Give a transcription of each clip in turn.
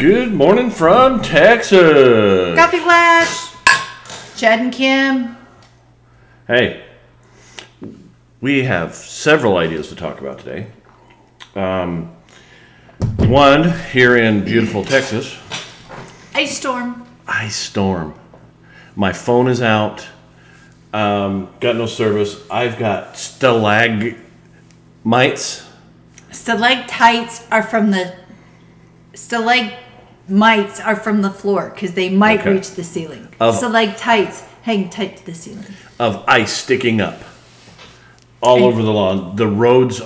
Good morning from Texas. Coffee Klatch. Chad and Kim. Hey, we have several ideas to talk about today. One, here in beautiful Texas. Ice storm. Ice storm. My phone is out. Got no service. I've got stalagmites. Stalactites are from the floor because they might reach the ceiling. Stalactites hang tight to the ceiling. Of ice sticking up all over the lawn. The roads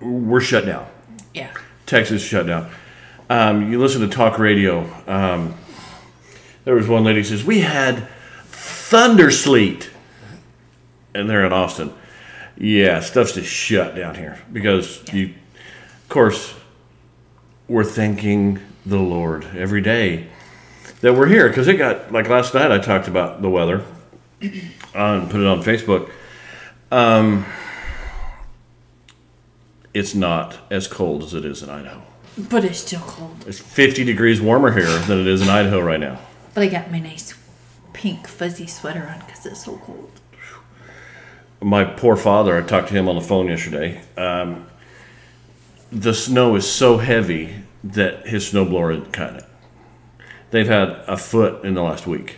we're shut down. Yeah. Texas shut down. You listen to talk radio. There was one lady who says, we had thunder sleet. And they're in Austin. Yeah, stuff's just shut down here. Because, of course, we're thanking the Lord every day that we're here. Because it got, like last night I talked about the weather. And put it on Facebook. It's not as cold as it is in Idaho. But it's still cold. It's 50 degrees warmer here than it is in Idaho right now. But I got my nice pink fuzzy sweater on because it's so cold. My poor father, I talked to him on the phone yesterday. The snow is so heavy that his snowblower isn't cutting it. They've had a foot in the last week.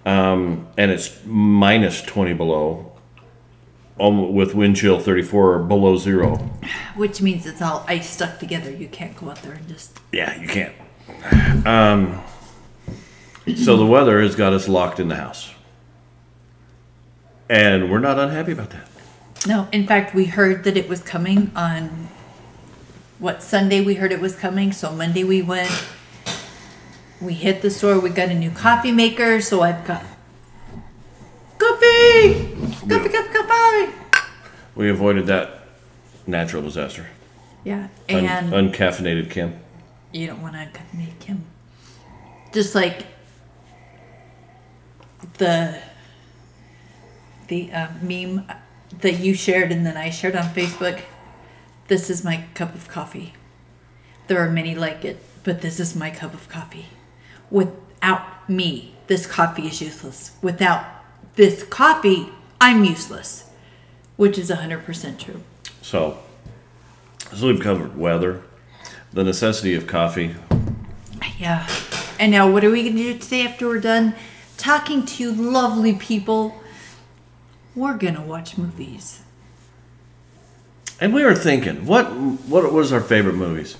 And it's minus 20 below. With wind chill 34 below zero. Which means it's all ice stuck together. You can't go out there and just... Yeah, you can't. So the weather has got us locked in the house. And we're not unhappy about that. No, in fact, we heard that it was coming on... Sunday we heard it was coming. So Monday we went. We hit the store. We got a new coffee maker. So I've got... Coffee! Coffee! We avoided that natural disaster. Yeah, and... Uncaffeinated Kim. You don't want uncaffeinated Kim. Just like the meme that you shared and then I shared on Facebook. This is my cup of coffee. There are many like it, but this is my cup of coffee. Without me, this coffee is useless. Without this coffee, I'm useless, which is 100% true. So we've covered weather, the necessity of coffee. Yeah. And now what are we going to do today after we're done talking to lovely people? We're going to watch movies. And we were thinking, what was our favorite movies?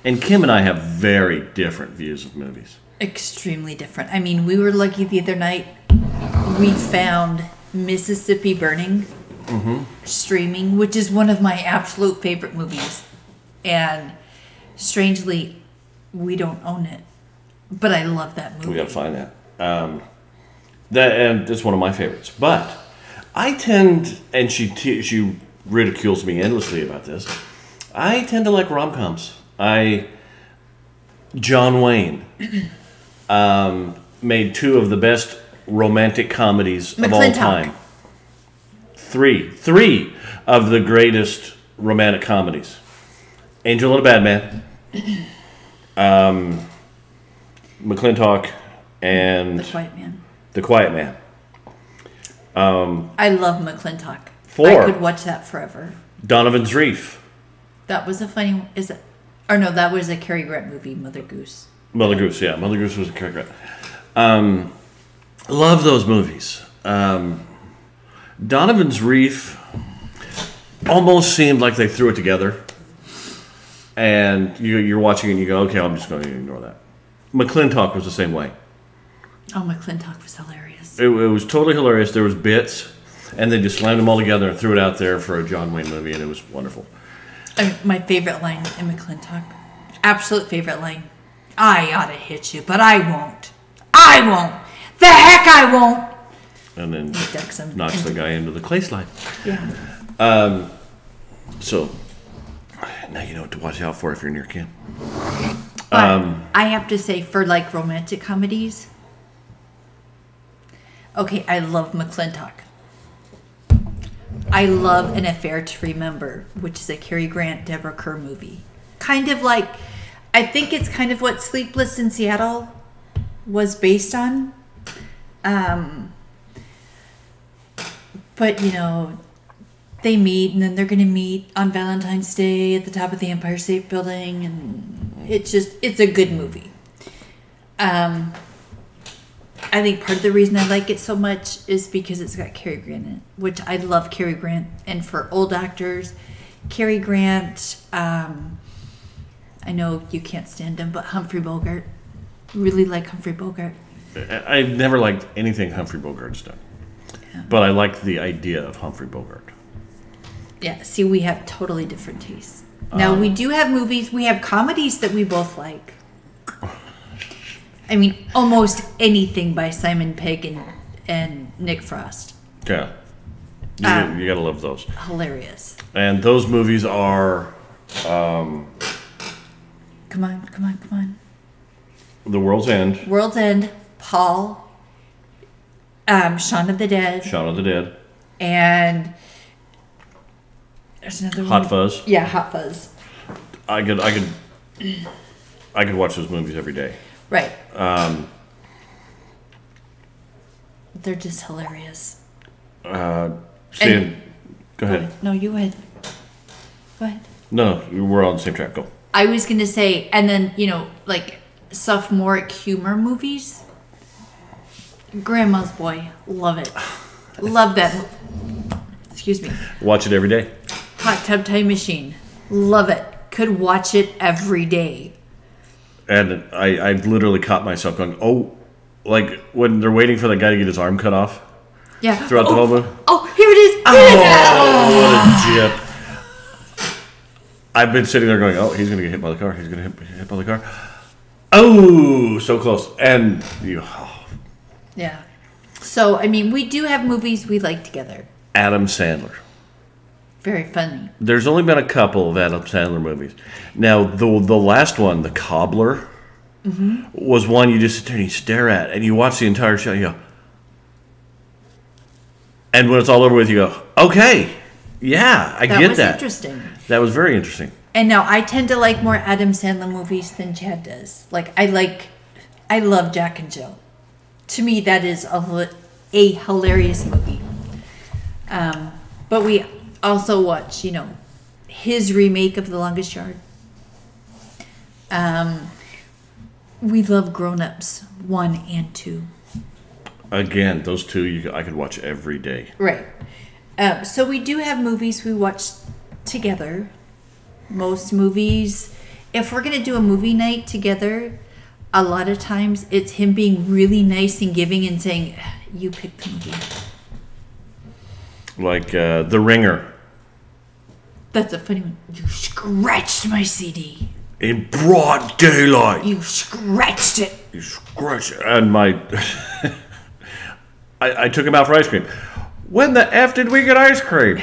And Kim and I have very different views of movies. Extremely different. I mean, we were lucky the other night. We found Mississippi Burning streaming, which is one of my absolute favorite movies. And strangely, we don't own it. But I love that movie. We got to find that. And it's one of my favorites. But I tend, and she ridicules me endlessly about this, I tend to like rom-coms. John Wayne made two of the best romantic comedies of all time. Three of the greatest romantic comedies. Angel and a Bad Man, McClintock, and The Quiet Man. I love McClintock. 4. I could watch that forever. Donovan's Reef. That was a funny one. That was a Cary Grant movie, Mother Goose. Mother Goose, yeah. Mother Goose was a Cary Grant. Love those movies. Donovan's Reef almost seemed like they threw it together. And you're watching and you go, okay, I'm just going to ignore that. McClintock was the same way. Oh, McClintock was hilarious. It was totally hilarious. There was bits, and they just slammed them all together and threw it out there for a John Wayne movie, and it was wonderful. My favorite line in McClintock, absolute favorite line, I ought to hit you, but I won't. I won't. The heck I won't. And then knocks the guy into the clay slide. Yeah. So now you know what to watch out for if you're near Kim. But I have to say, for like romantic comedies, okay, I love McClintock. I love An Affair to Remember, which is a Cary Grant, Deborah Kerr movie. Kind of like I think it's kind of what Sleepless in Seattle was based on. But, you know, they meet and then they're going to meet on Valentine's Day at the top of the Empire State Building. And it's a good movie. I think part of the reason I like it so much is because it's got Cary Grant in it, which I love Cary Grant. And for old actors, Cary Grant, I know you can't stand him, but Humphrey Bogart. Really like Humphrey Bogart. I've never liked anything Humphrey Bogart's done. Yeah. But I like the idea of Humphrey Bogart. Yeah, see, we have totally different tastes. Now, we do have movies, we have comedies that we both like. I mean, almost anything by Simon Pegg and Nick Frost. Yeah. You gotta love those. Hilarious. And those movies are... Come on. The World's End. World's End, Paul, Shaun of the Dead. Shaun of the Dead. And there's another Hot one. Fuzz. Yeah, Hot Fuzz. I could watch those movies every day. Right. They're just hilarious. Go ahead. No, you ahead. Go ahead. No, we're on the same track. Go. I was going to say, and then, you know, like sophomoric humor movies. Grandma's Boy. Love it. Love that. Excuse me. Watch it every day. Hot Tub Time Machine. Love it. Could watch it every day. And I literally caught myself going, oh, like when they're waiting for the guy to get his arm cut off. Yeah. Throughout the whole movie. Oh, here it is. What a jip. I've been sitting there going, oh, he's going to get hit by the car. He's going to get hit by the car. Oh, so close. And Yeah. So, I mean, we do have movies we like together. Adam Sandler. Very funny. There's only been a couple of Adam Sandler movies. Now, the last one, The Cobbler, was one you just sit there and you stare at, and you watch the entire show, and you go, and when it's all over with, you go, okay, yeah, I get that. That was interesting. That was very interesting. And now I tend to like more Adam Sandler movies than Chad does. Like, I love Jack and Jill. To me, that is a hilarious movie. But we also watch, you know, his remake of The Longest Yard. We love Grown Ups 1 and 2. Again, those two I could watch every day. Right. So we do have movies we watch together. Most movies, if we're going to do a movie night together, a lot of times it's him being really nice and giving and saying, you pick the movie. Like The Ringer. That's a funny one. You scratched my CD. In broad daylight. You scratched it. You scratched it. And my... I took him out for ice cream. When the F did we get ice cream?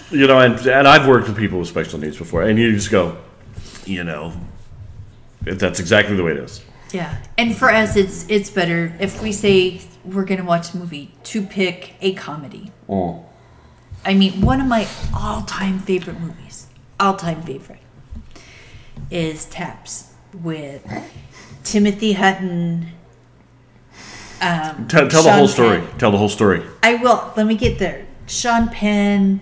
You know, and I've worked with people with special needs before, and you just go, you know, that's exactly the way it is. Yeah. And for us, it's better if we say we're going to watch a movie to pick a comedy. Oh. I mean, one of my all-time favorite movies, is Taps with Timothy Hutton. Tell the whole story. Penn. Tell the whole story. I will. Let me get there. Sean Penn.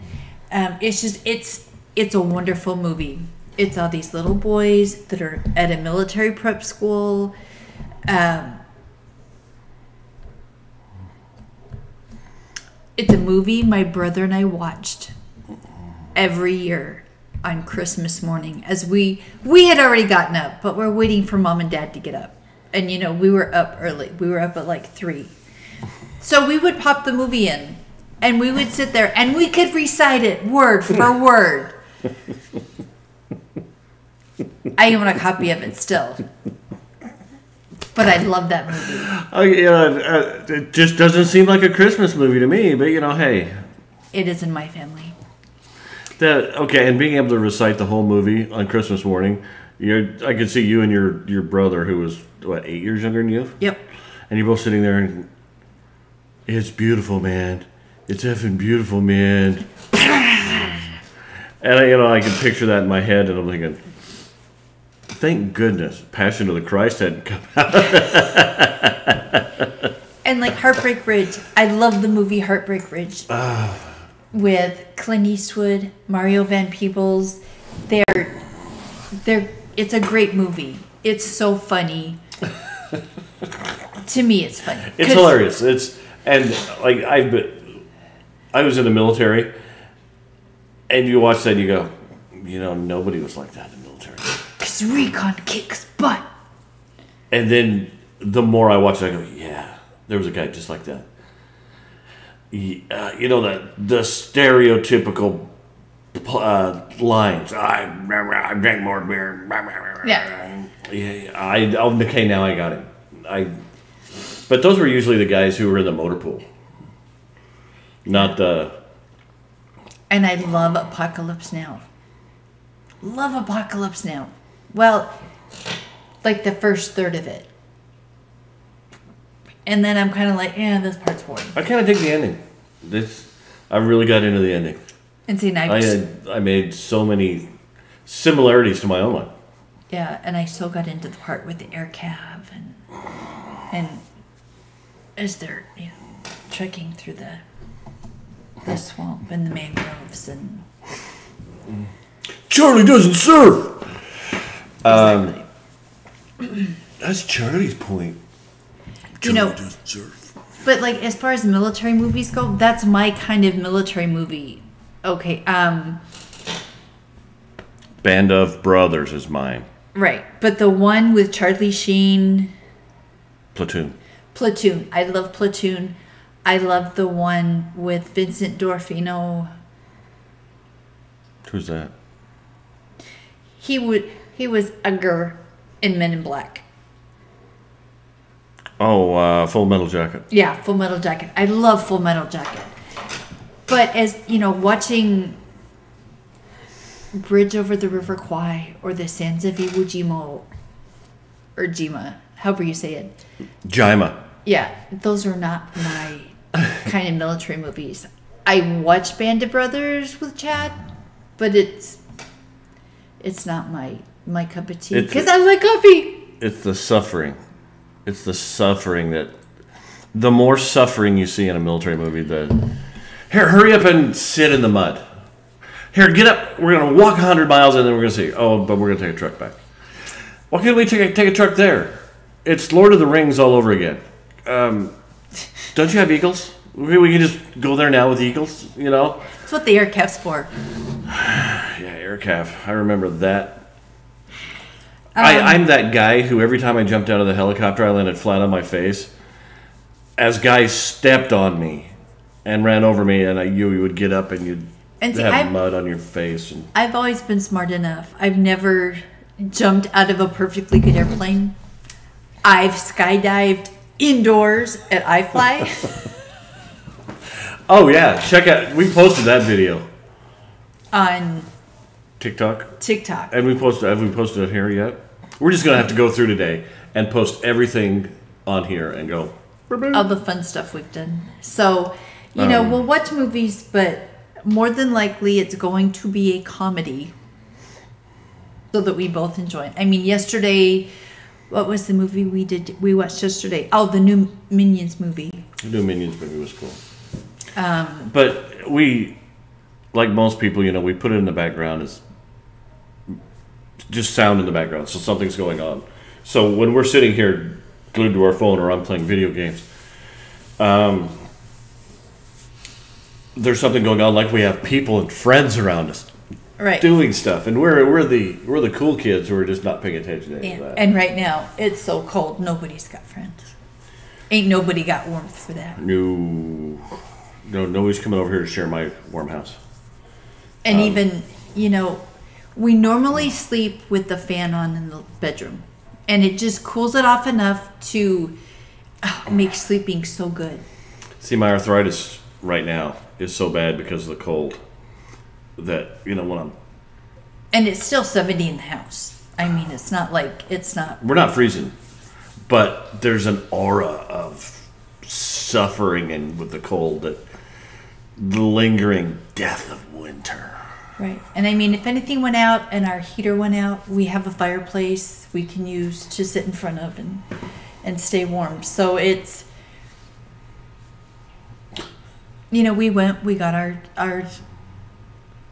It's a wonderful movie. It's all these little boys that are at a military prep school. It's a movie my brother and I watched every year on Christmas morning as we had already gotten up, but we're waiting for Mom and Dad to get up. And, you know, we were up early. We were up at like 3. So we would pop the movie in, and we would sit there, and we could recite it word for word. I own a copy of it still. But I love that movie. It just doesn't seem like a Christmas movie to me, but, you know, hey. It is in my family. And being able to recite the whole movie on Christmas morning, I could see you and your brother, who was, 8 years younger than you? Yep. And you're both sitting there and, it's beautiful, man. It's effing beautiful, man. And, I can picture that in my head, and I'm thinking, Thank goodness Passion of the Christ hadn't come out. And like Heartbreak Ridge. I love the movie Heartbreak Ridge. With Clint Eastwood, Mario Van Peebles. It's a great movie. It's so funny. To me, it's funny. It's hilarious. I was in the military, and you watch that and you go, nobody was like that in the military. Because recon kicks butt. And then the more I watch it, I go, yeah, there was a guy just like that. The stereotypical lines. I drank more beer. Yeah. Okay, now I got it. But those were usually the guys who were in the motor pool. Not the... And I love Apocalypse Now. Love Apocalypse Now. Well, like the first third of it. And then I'm kind of like, this part's boring. I kind of dig the ending. I really got into the ending. And see, now I made so many similarities to my own life. Yeah, and I still got into the part with the air cav and as they're trekking through the swamp and the mangroves and Charlie doesn't surf. Exactly. That's Charlie's point. Charlie doesn't surf. But like as far as military movies go, that's my kind of military movie. Okay, Band of Brothers is mine. Right, but the one with Charlie Sheen. Platoon. I love Platoon. I love the one with Vincent D'Onofrio. Who's that? He was Edgar in Men in Black. Oh, Full Metal Jacket. Yeah, Full Metal Jacket. I love Full Metal Jacket. But as watching Bridge Over the River Kwai or The Sands of Iwo Jima or Jima, however you say it. Jima. Yeah, those are not my kind of military movies. I watch Band of Brothers with Chad, but it's not my cup of tea because I like coffee. It's the suffering. It's the suffering that the more suffering you see in a military movie, here, hurry up and sit in the mud. Here, get up. We're going to walk 100 miles and then we're going to see. Oh, but we're going to take a truck back. Why can't we take a truck there? It's Lord of the Rings all over again. Don't you have eagles? We can just go there now with eagles, That's what the air calf's for. Yeah, air calf. I remember that. I'm that guy who every time I jumped out of the helicopter, I landed flat on my face. As guys stepped on me and ran over me, and you would get up and you'd have mud on your face. And I've always been smart enough. I've never jumped out of a perfectly good airplane. I've skydived indoors at iFly. Oh yeah, check out. We posted that video on TikTok. And have we posted it here yet? We're just gonna have to go through today and post everything on here and go. All the fun stuff we've done. So, we'll watch movies, but more than likely it's going to be a comedy so that we both enjoy it. I mean, yesterday, what was the movie we watched yesterday? Oh, the new Minions movie. The new Minions movie was cool. But we, like most people, we put it in the background as just sound in the background, so something's going on. So when we're sitting here glued to our phone or I'm playing video games, there's something going on, like we have people and friends around us, right, doing stuff, and we're the cool kids who are just not paying attention to any of that. And right now it's so cold, nobody's got friends. Ain't nobody got warmth for that. No, nobody's coming over here to share my warm house. And even we normally sleep with the fan on in the bedroom, and it just cools it off enough to make sleeping so good. See, my arthritis right now is so bad because of the cold that when I'm. And it's still 70 in the house. I mean, it's not like it's not. We're not freezing, but there's an aura of suffering and with the cold, that the lingering death of winter. Right. And I mean, if anything went out and our heater went out, we have a fireplace we can use to sit in front of and stay warm. So it's, we got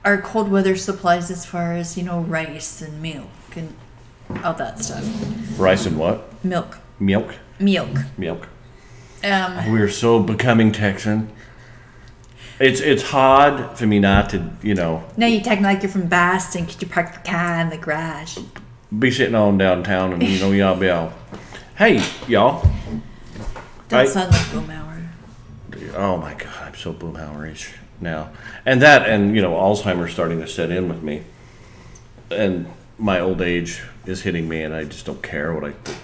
our cold weather supplies as far as, rice and milk and all that stuff. Rice and what? Milk. Milk. We're so becoming Texan. It's hard for me not to, Now you're talking like you're from Boston. Could you park the car in the garage? Be sitting on downtown and, y'all be all, hey, y'all. Don't sound like Boomhauer. Oh, my God. I'm so Boomhauer-ish now. And Alzheimer's starting to set in with me. And my old age is hitting me, and I just don't care what I think.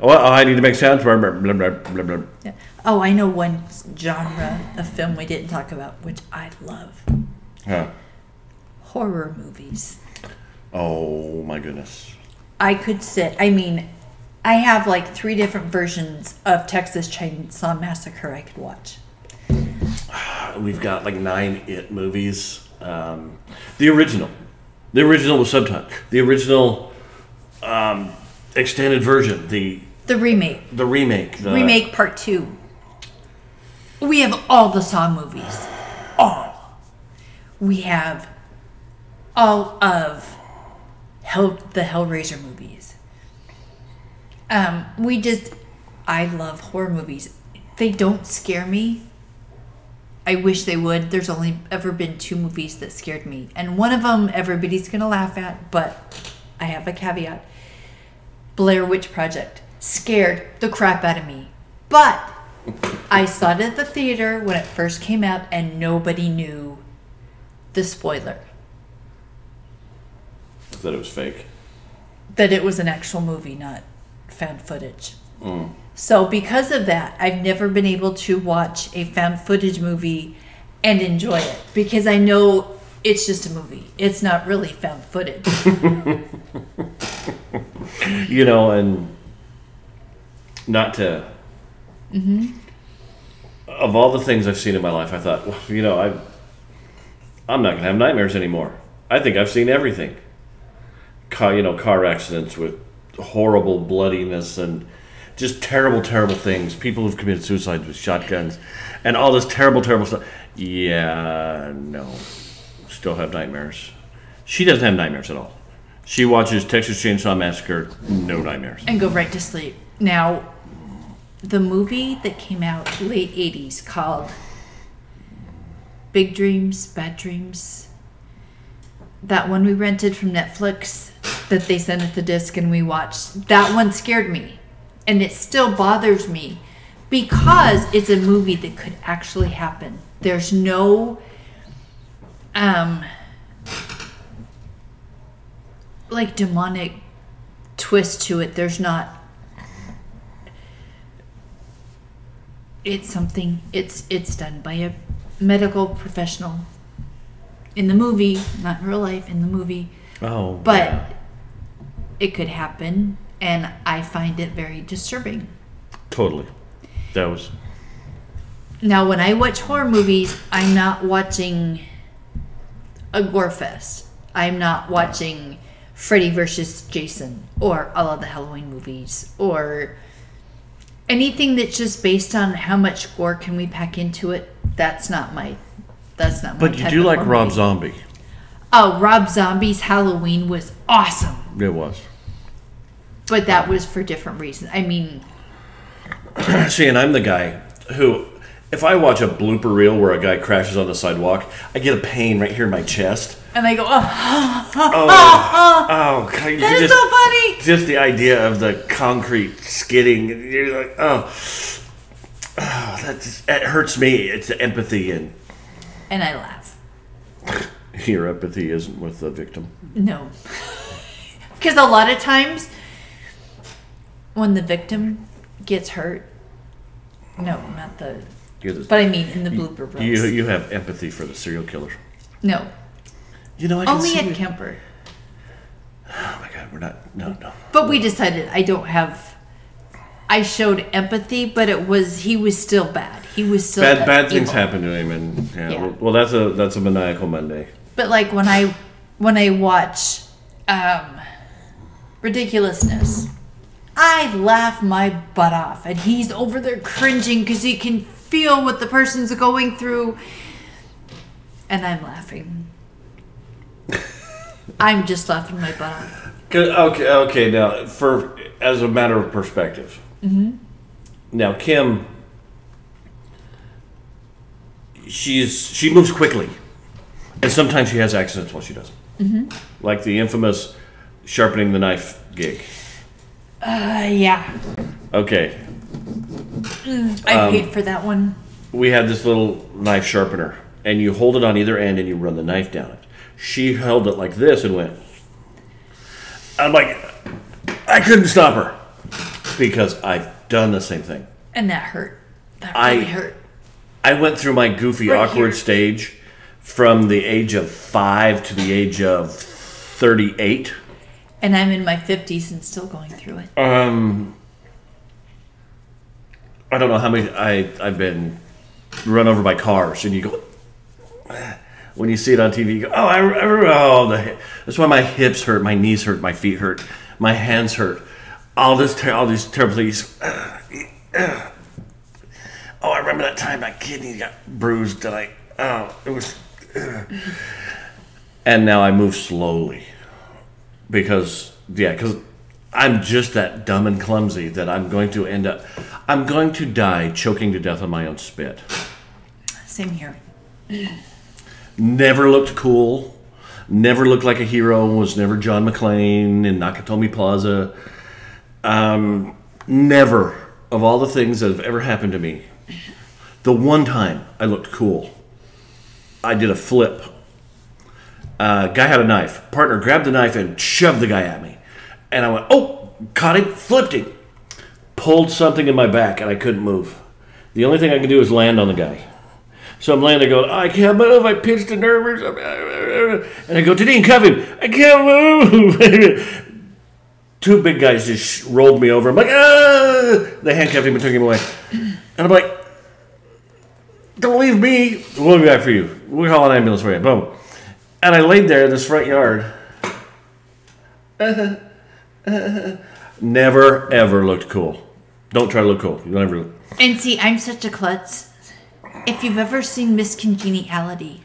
Oh, I need to make sounds. Blah, blah, blah, blah, blah. Yeah. Oh, I know one genre of film we didn't talk about, which I love. Huh. Horror movies. Oh, my goodness. I have like 3 different versions of Texas Chainsaw Massacre I could watch. We've got like 9 It movies. The original was subtitled. The original extended version. The remake. The remake part 2. We have all the Saw movies. All. We have all of the Hellraiser movies. I love horror movies. They don't scare me. I wish they would. There's only ever been 2 movies that scared me. And one of them everybody's going to laugh at, but I have a caveat. Blair Witch Project scared the crap out of me. But I saw it at the theater when it first came out and nobody knew the spoiler. That it was fake. That it was an actual movie, not found footage. So because of that, I've never been able to watch a found footage movie and enjoy it because I know it's just a movie. It's not really found footage. And not to... Of all the things I've seen in my life, I thought, I'm not going to have nightmares anymore. I think I've seen everything. Car accidents with horrible bloodiness and just terrible, terrible things. People who've committed suicide with shotguns and all this terrible, terrible stuff. Yeah, no. Still have nightmares. She doesn't have nightmares at all. She watches Texas Chainsaw Massacre, no nightmares. And go right to sleep. Now, the movie that came out late 80s called Big Dreams, Bad Dreams, that one we rented from Netflix that they sent us the disc and we watched, that one scared me. And it still bothers me because it's a movie that could actually happen. There's no like demonic twist to it. There's not. It's something. It's done by a medical professional in the movie, not in real life. In the movie. Oh. But yeah. It could happen, and I find it very disturbing. Totally. That was. Now, when I watch horror movies, I'm not watching a gore fest. I'm not watching Freddy versus Jason or all of the Halloween movies or anything that's just based on how much gore can we pack into it. That's not my. But you do like Rob Zombie. Oh, Rob Zombie's Halloween was awesome. It was. But that was for different reasons. I mean. See, and I'm the guy who, if I watch a blooper reel where a guy crashes on the sidewalk, I get a pain right here in my chest. And I go, God, that is so funny. Just the idea of the concrete skidding, and you're like, it hurts me. It's the empathy and I laugh. Your empathy isn't with the victim. No, because a lot of times when the victim gets hurt, no, not the. But I mean, in the blooper reels. You have empathy for the serial killer. No. I can only see at Kemper. Oh my God, we're not. No. But we decided I don't have. I showed empathy, but he was still bad. He was still bad things happen to him, and yeah. Well, that's a maniacal Monday. But like when I watch Ridiculousness, I laugh my butt off, and he's over there cringing because he can feel what the person's going through, and I'm laughing. I'm just laughing my butt off. Okay. Now, as a matter of perspective, now Kim, she moves quickly, and sometimes she has accidents while she does it, like the infamous sharpening the knife gig. Yeah. Okay. I paid for that one. We had this little knife sharpener, and you hold it on either end, and you run the knife down it. She held it like this and went. I'm like, I couldn't stop her because I've done the same thing. And that hurt. That really hurt. I went through my goofy, awkward stage from the age of 5 to the age of 38. And I'm in my 50s and still going through it. I don't know how many I've been run over by cars, and you go, when you see it on TV, you go, that's why my hips hurt, my knees hurt, my feet hurt, my hands hurt, all these terrible things. I remember that time my kidney got bruised, and it was, and now I move slowly. Because I'm just that dumb and clumsy that I'm going to die choking to death on my own spit. Same here. Never looked cool. Never looked like a hero. Was never John McClane in Nakatomi Plaza. Never, of all the things that have ever happened to me, the one time I looked cool, I did a flip. Guy had a knife. Partner grabbed the knife and shoved the guy at me. And I went, caught him, flipped him. Pulled something in my back, and I couldn't move. The only thing I could do was land on the guy. So I'm laying there going, I can't move, I pinched a nerve or something. And I go, Deneen, cuff him. I can't move. 2 big guys just rolled me over. I'm like, They handcuffed him and took him away. And I'm like, don't leave me. We'll be back for you. We'll call an ambulance for you. Boom. And I laid there in this front yard. Never, ever looked cool. Don't try to look cool. You don't ever. And see, I'm such a klutz. If you've ever seen Miss Congeniality,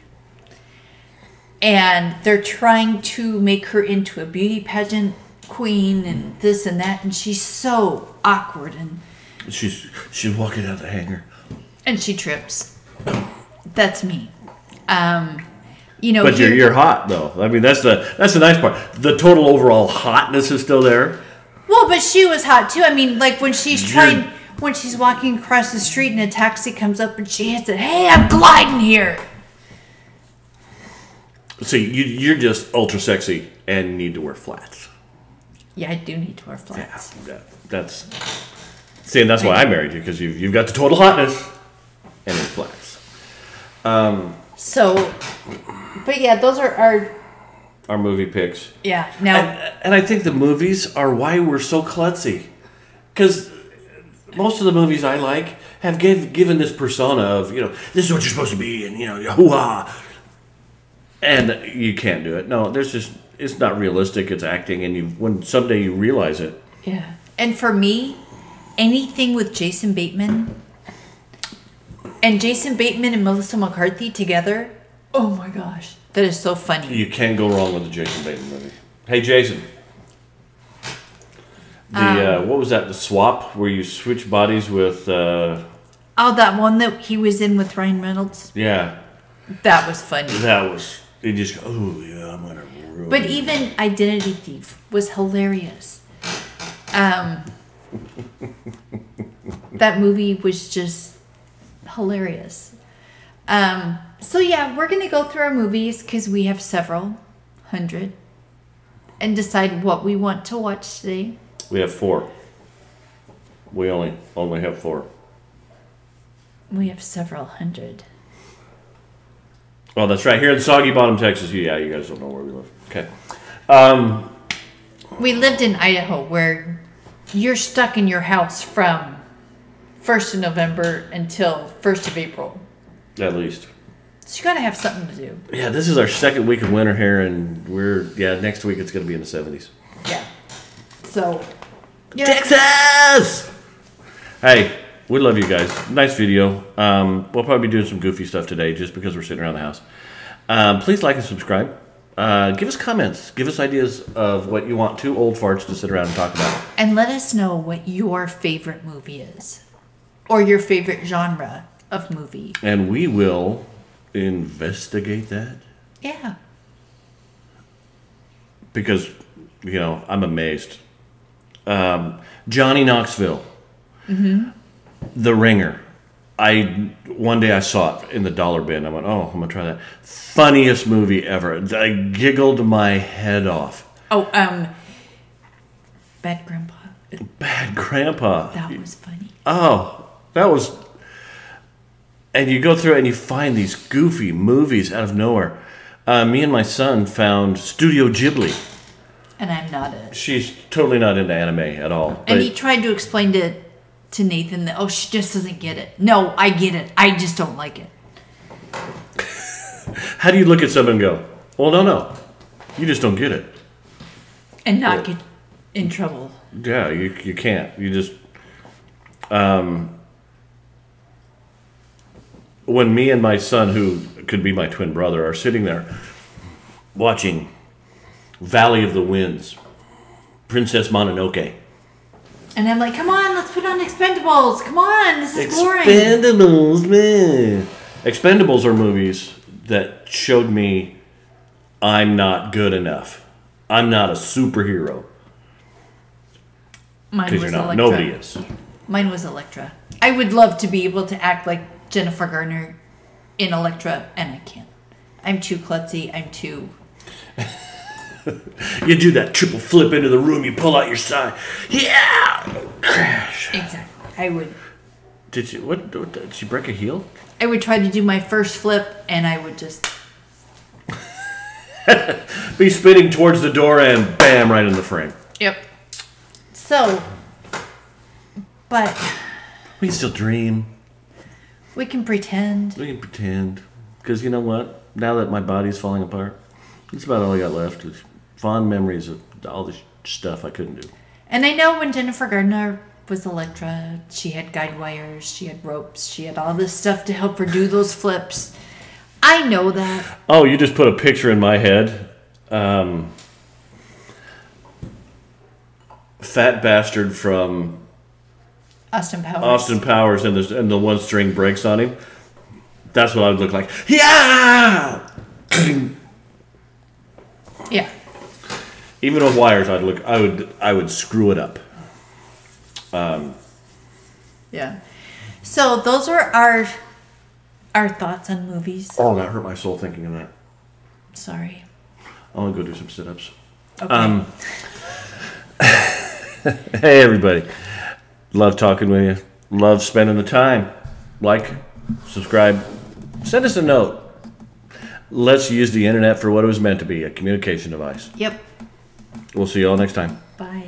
and they're trying to make her into a beauty pageant queen and this and that, and she's so awkward, and she's walking out the hangar, and she trips. That's me. But you're hot though. I mean, that's the nice part. The total overall hotness is still there. Well, but she was hot too. I mean, like when she's walking across the street and a taxi comes up and she hits it. Hey, I'm gliding here. So you're just ultra sexy and need to wear flats. Yeah, I do need to wear flats. Yeah, that's why I married you, because you've got the total hotness and the flats. But yeah, those are our movie picks. Yeah. Now, and I think the movies are why we're so klutzy, because most of the movies I like have given this persona of, this is what you're supposed to be, and hoo-ha, and you can't do it. No, it's not realistic. It's acting, and when someday you realize it. Yeah. And for me, anything with Jason Bateman and Melissa McCarthy together. Oh my gosh, that is so funny. You can't go wrong with the Jason Bateman movie. Hey, Jason. What was that? The Swap, where you switch bodies with. That one that he was in with Ryan Reynolds. Yeah. That was funny. They just go, oh yeah, I'm gonna ruin. But even Identity Thief was hilarious. That movie was just hilarious. So yeah, we're gonna go through our movies because we have several hundred, and decide what we want to watch today. We have 4. We only have 4. We have several hundred. Oh, that's right. Here in Soggy Bottom, Texas. Yeah, you guys don't know where we live. Okay. We lived in Idaho, where you're stuck in your house from 1st of November until 1st of April. At least. So you got to have something to do. Yeah, this is our second week of winter here, and next week it's going to be in the 70s. Yeah. So, yeah. Texas! Hey, we love you guys. Nice video. We'll probably be doing some goofy stuff today just because we're sitting around the house. Please like and subscribe. Give us comments. Give us ideas of what you want two old farts to sit around and talk about. And let us know what your favorite movie is. Or your favorite genre of movie. And we will investigate that. Yeah. Because, I'm amazed. Johnny Knoxville. Mm-hmm. The Ringer. One day I saw it in the dollar bin. I went, oh, I'm going to try that. Funniest movie ever. I giggled my head off. Oh, Bad Grandpa. Bad Grandpa. That was funny. Oh, that was... And you go through it and you find these goofy movies out of nowhere. Me and my son found Studio Ghibli. And I'm not She's totally not into anime at all. And he tried to explain to Nathan that, she just doesn't get it. No, I get it. I just don't like it. How do you look at someone and go, well, no. You just don't get it. And not get in trouble. Yeah, you can't. You just... when me and my son, who could be my twin brother, are sitting there watching Valley of the Winds, Princess Mononoke. And I'm like, come on, let's put on Expendables. Come on, this is boring. Expendables, man. Expendables are movies that showed me I'm not good enough. I'm not a superhero. Mine was Electra. Nobody is. Mine was Electra. I would love to be able to act like Jennifer Garner in Electra, and I can't. I'm too klutzy. I'm too... You do that triple flip into the room, you pull out your side. Yeah! Crash. Exactly. I would... Did she break a heel? I would try to do my first flip, and I would just... be spinning towards the door and bam, right in the frame. Yep. So, but... We can still dream. We can pretend. We can pretend. Because you know what? Now that my body's falling apart, that's about all I got left is fond memories of all the stuff I couldn't do. And I know when Jennifer Gardner was Electra, she had guide wires, she had ropes, she had all this stuff to help her do those flips. I know that. Oh, you just put a picture in my head. Fat bastard from Austin Powers and the one string breaks on him. That's what I would look like. Yeah. Yeah. Even with wires, I would screw it up. Yeah. So those are our thoughts on movies. Oh, that hurt my soul thinking of that. Sorry. I want to go do some sit-ups. Okay. Hey, everybody. Love talking with you. Love spending the time. Like, subscribe. Send us a note. Let's use the internet for what it was meant to be, a communication device. Yep. We'll see you all next time. Bye.